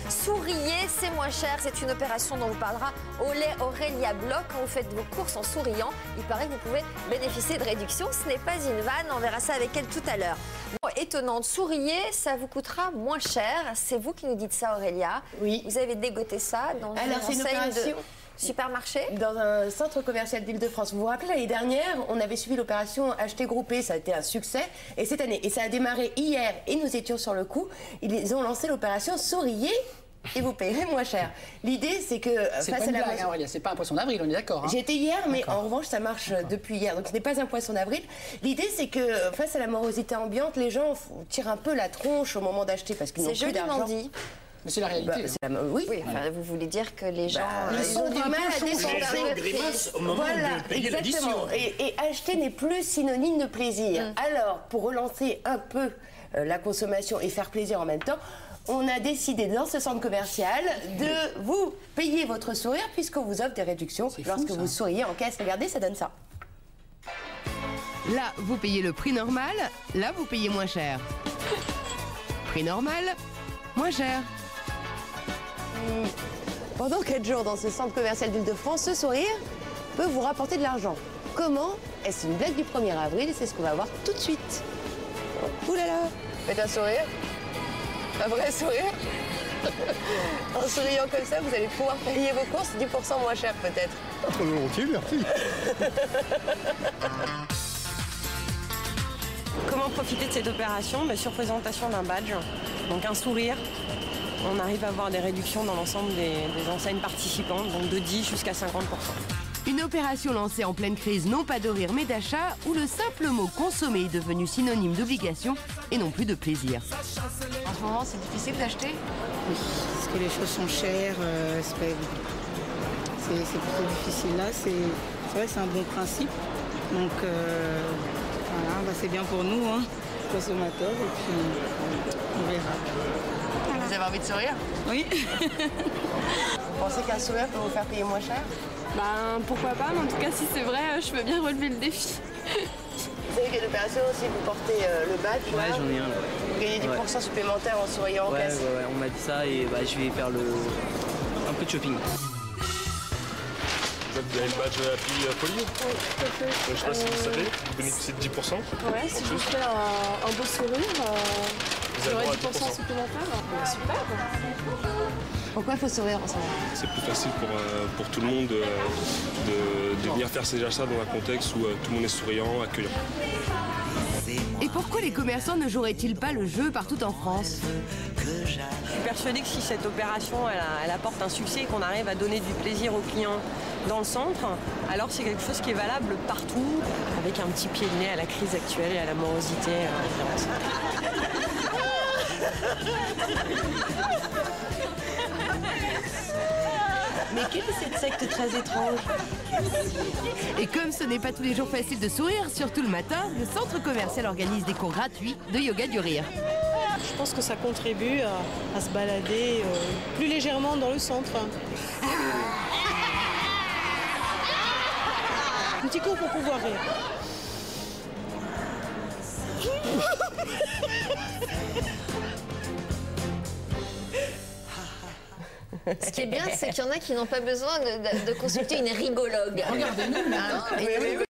Souriez, c'est moins cher. C'est une opération dont vous parlera Aurélia Bloch. Quand vous faites vos courses en souriant, il paraît que vous pouvez bénéficier de réductions. Ce n'est pas une vanne, on verra ça avec elle tout à l'heure. Bon, étonnante, souriez, ça vous coûtera moins cher. C'est vous qui nous dites ça, Aurélia. Oui. Vous avez dégoté ça dans une enseigne de supermarché? Dans un centre commercial d'Île-de-France. Vous vous rappelez, l'année dernière, on avait suivi l'opération Acheter groupé. Ça a été un succès. Et cette année, et ça a démarré hier, et nous étions sur le coup, ils ont lancé l'opération Souriez et vous payerez moins cher. L'idée, c'est que c'est pas une blague, Aurélia, c'est pas un poisson d'avril, on est d'accord. Hein. J'ai été hier, mais en revanche, ça marche depuis hier. Donc ce n'est pas un poisson d'avril. L'idée, c'est que face à la morosité ambiante, les gens tirent un peu la tronche au moment d'acheter parce qu'ils n'ont plus d'argent. Dit. Mais c'est la réalité. Oui. Enfin, vous voulez dire que les gens ils ont du mal à descendre les gens grimacent au moment de payer l'addition. Et acheter n'est plus synonyme de plaisir. Alors, pour relancer un peu la consommation et faire plaisir en même temps, on a décidé dans ce centre commercial de vous payer votre sourire puisqu'on vous offre des réductions lorsque vous souriez en caisse. Regardez, ça donne ça. Là, vous payez le prix normal, là, vous payez moins cher. Prix normal, moins cher. Pendant 4 jours dans ce centre commercial d'Île-de-France, ce sourire peut vous rapporter de l'argent. Comment? Est-ce une blague du 1er avril? C'est ce qu'on va voir tout de suite. Ouh là là! Faites un sourire. Un vrai sourire. En souriant comme ça, vous allez pouvoir payer vos courses 10% moins cher peut-être. Très volontiers, merci. Comment profiter de cette opération? Sur présentation d'un badge, donc un sourire. On arrive à avoir des réductions dans l'ensemble des enseignes participantes, donc de 10 jusqu'à 50%. Une opération lancée en pleine crise, non pas de rire mais d'achat, où le simple mot consommer est devenu synonyme d'obligation et non plus de plaisir. En ce moment, c'est difficile d'acheter? Oui, parce que les choses sont chères, c'est plutôt difficile. Là, c'est vrai que c'est un bon principe. Donc, voilà, c'est bien pour nous, hein, consommateurs, et puis on verra. Vous avez envie de sourire? Oui. Vous pensez qu'un sourire peut vous faire payer moins cher? Pourquoi pas, mais en tout cas, si c'est vrai, je veux bien relever le défi. Vous savez qu'il y a une opération aussi, vous portez le badge. Ouais, j'en ai un. Vous gagnez 10% supplémentaires en souriant en caisse. Ouais, on m'a dit ça et je vais faire un peu de shopping. Vous avez le badge Happy Poly? Oui, tout à fait. Je ne sais pas si vous savez, vous bénéficiez de 10%. Ouais, si je fais un beau sourire, j'aurai 10% supplémentaire. Super. Pourquoi il faut sourire en ce moment? C'est plus facile pour tout le monde de venir faire ses achats dans un contexte où tout le monde est souriant, accueillant. Et pourquoi les commerçants ne joueraient-ils pas le jeu partout en France? Je suis persuadée que si cette opération elle apporte un succès et qu'on arrive à donner du plaisir aux clients dans le centre, alors c'est quelque chose qui est valable partout, avec un petit pied de nez à la crise actuelle et à la morosité. Mais quelle est cette secte très étrange? Et comme ce n'est pas tous les jours facile de sourire, surtout le matin, le centre commercial organise des cours gratuits de yoga du rire. Je pense que ça contribue à se balader plus légèrement dans le centre. Un petit cours pour pouvoir rire. Ce qui est bien, c'est qu'il y en a qui n'ont pas besoin de consulter une rigologue. Regardez-nous,